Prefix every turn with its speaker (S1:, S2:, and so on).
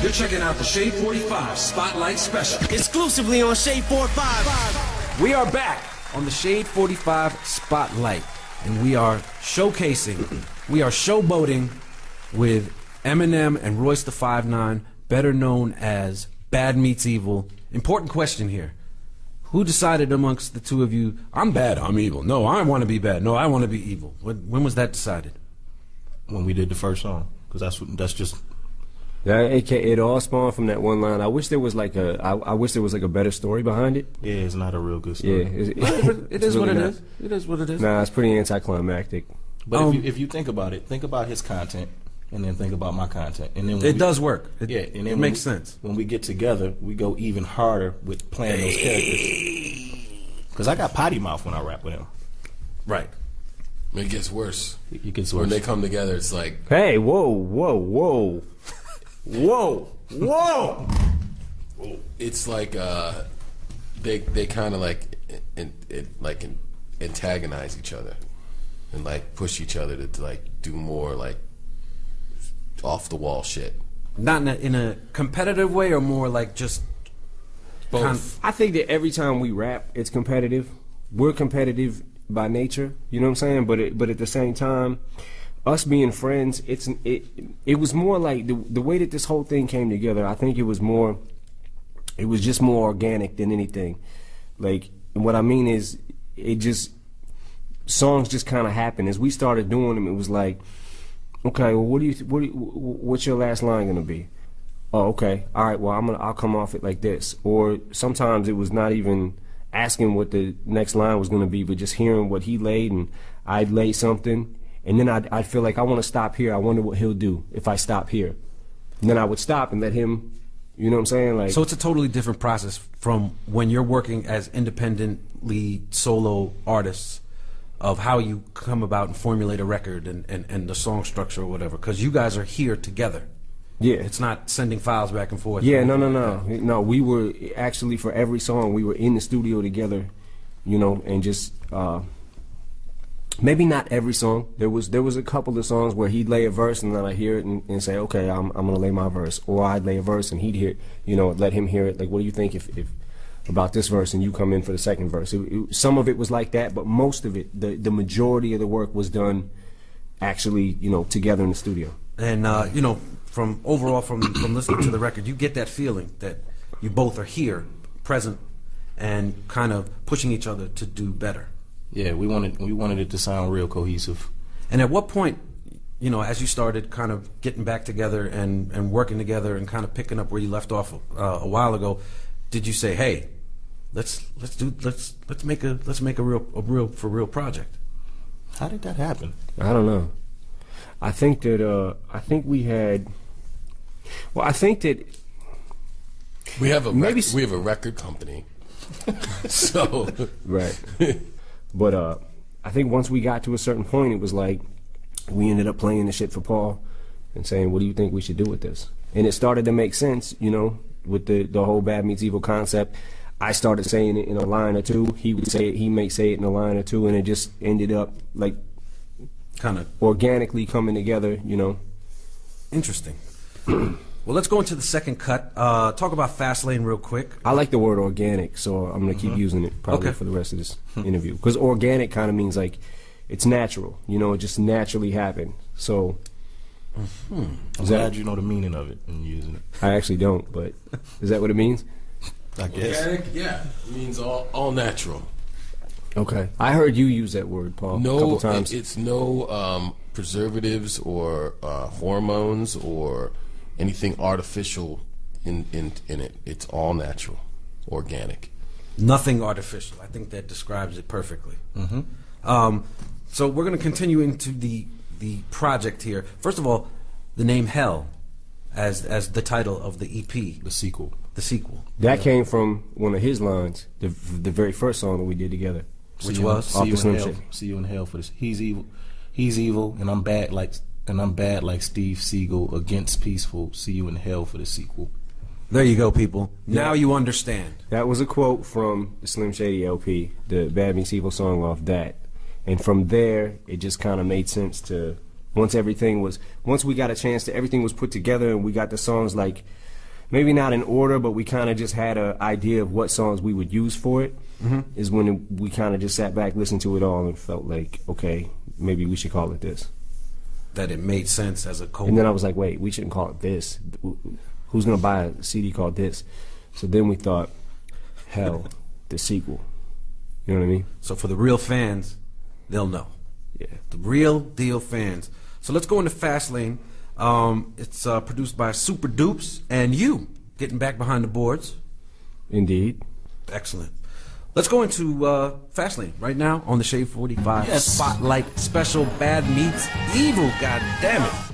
S1: You're checking out the Shade 45 Spotlight Special.
S2: Exclusively on Shade 45.
S1: We are back on the Shade 45 Spotlight, and we are showcasing, we are showboating with Eminem and Royce the 5'9", better known as Bad Meets Evil. Important question here. Who decided amongst the two of you, I'm bad, I'm evil? No, I want to be bad. No, I want to be evil. When was that decided?
S3: When we did the first song, because that's just.
S4: Yeah, it all spawned from that one line. I wish there was like a better story behind it.
S3: Yeah, it's not a real good story.
S4: Yeah,
S1: it is what it is. It is what it is.
S4: Nah, it's pretty anticlimactic.
S3: But if you think about it, think about his content, and then think about my content, and then
S1: it does work.
S3: And then
S1: it makes sense.
S3: When we get together, we go even harder with playing those characters. Because I got potty mouth when I rap with him.
S1: Right.
S5: It gets worse.
S3: It gets worse.
S5: When they come together, it's like,
S4: hey, whoa, whoa, whoa, whoa, whoa.
S5: It's like they kind of like antagonize each other and like push each other to like do more like off the wall shit.
S1: Not in a competitive way, or more like just
S5: both.
S4: I think that every time we rap, it's competitive. We're competitive by nature, you know what I'm saying? But at the same time, us being friends, it was more like the way that this whole thing came together. I think it was just more organic than anything. Like, what I mean is, songs just kind of happened as we started doing them. It was like, okay, well, what's your last line gonna be? Oh, okay, all right. Well, I'll come off it like this. Or sometimes it was not even asking what the next line was gonna be, but just hearing what he laid, and I'd lay something, and then I'd feel like I want to stop here. I wonder what he'll do if I stop here. And then I would stop and let him. You know what I'm saying? Like,
S1: so it's a totally different process from when you're working as independently solo artists, of how you come about and formulate a record and the song structure or whatever, because you guys are here together.
S4: Yeah.
S1: It's not sending files back and forth.
S4: Yeah, no, we were actually, for every song, we were in the studio together, you know, and just, maybe not every song. There was a couple of songs where he'd lay a verse and then I'd hear it and say, okay, I'm gonna lay my verse. Or I'd lay a verse and he'd hear it, you know, let him hear it. Like, what do you think if about this verse, and you come in for the second verse? Some of it was like that, but most of it, the majority of the work was done actually, you know, together in the studio.
S1: And you know, from listening to the record, you get that feeling that you both are here, present, and kind of pushing each other to do better.
S3: Yeah, we wanted it to sound real cohesive.
S1: And at what point, you know, as you started kind of getting back together and working together and kind of picking up where you left off a while ago, did you say, hey, let's make a real project?
S3: How did that happen?
S4: I don't know. I think that we had. Well, I think that
S5: we have a record company. So
S4: right. But I think once we got to a certain point, it was like we ended up playing the shit for Paul and saying, what do you think we should do with this? And it started to make sense, you know, with the whole Bad Meets Evil concept. I started saying it in a line or two. He would say it, he may say it in a line or two, and it just ended up like
S1: kind of
S4: organically coming together, you know.
S1: Interesting. Well, let's go into the second cut. Talk about Fastlane real quick.
S4: I like the word organic, so I'm going to keep using it probably for the rest of this interview. Because organic kind of means like it's natural, you know, it just naturally happened. So
S3: I'm glad you know the meaning of it and using it.
S4: I actually don't, but is that what it means?
S3: I guess.
S5: Organic, yeah. It means all natural.
S4: Okay. I heard you use that word, Paul, a couple times.
S5: It's no preservatives or hormones or anything artificial in it. It's all natural, organic.
S1: Nothing artificial. I think that describes it perfectly. So we're going to continue into the project here. First of all, the name Hell as the title of the EP.
S3: The sequel.
S1: The sequel.
S4: That came from one of his lines, the very first song that we did together.
S1: Which was?
S3: See you in hell for this. He's evil, and I'm bad like Steve Seagal, against peaceful. See you in hell for the sequel.
S1: There you go, people. Now you understand.
S4: That was a quote from the Slim Shady LP, the Bad Meets Evil song off that. And from there, it just kind of made sense to, once we got a chance to, everything was put together and we got the songs like maybe not in order, but we kind of just had an idea of what songs we would use for it. Is when we kind of just sat back, listened to it all, and felt like, okay, maybe we should call it this.
S1: That it made sense as a co.
S4: And then I was like, wait, we shouldn't call it this. Who's gonna buy a CD called this? So then we thought, hell, the sequel. You know what I mean?
S1: So for the real fans, they'll know.
S4: Yeah.
S1: The real deal fans. So let's go into Fastlane. It's produced by Super Dupes and you getting back behind the boards.
S4: Indeed.
S1: Excellent. Let's go into Fastlane right now on the Shade 45 Spotlight Special. Bad Meets Evil. God damn it.